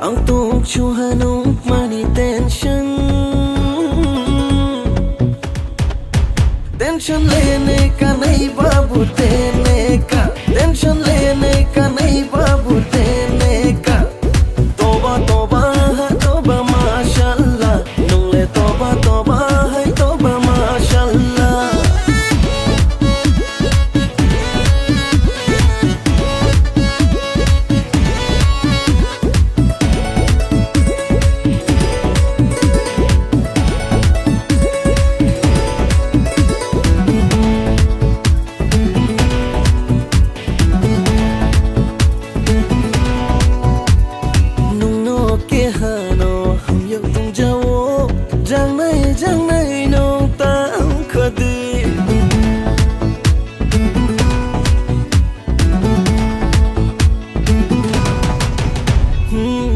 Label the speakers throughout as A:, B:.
A: Ang tung chuhanong money tension Tension लेने का नहीं बाबू देने का Tension लेने का नहीं बाबू देने का तोबा तोबा है तोबा माशाल्लाह नुंगले तोबा तोबा है तोबा माशाल्लाह Jang nay nong tang khadi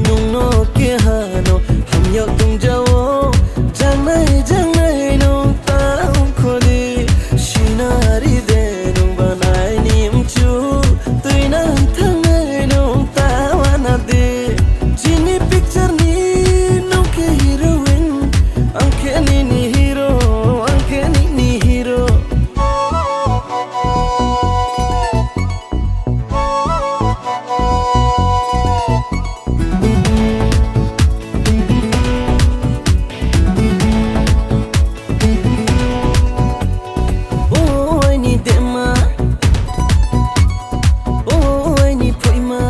A: nong no ke hano hum yo tung jawo jang nay nong tang khadi shinari de nong banai nim chu tuina thang nay nong ta wana de jini picture ni nong ke heroine anke ni hero anke ni hero oh I need them oh I need poima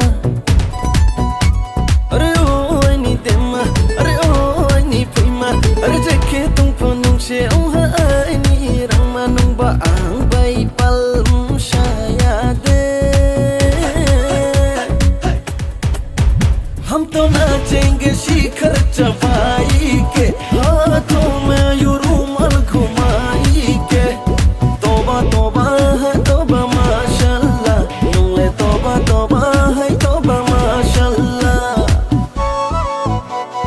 A: are oh I need them are oh I need poima are jeke tung ponung se oh I need rang manung ba ang bai pal shaya de हम तो नाचेंगे शिखर चबाई के हाथों में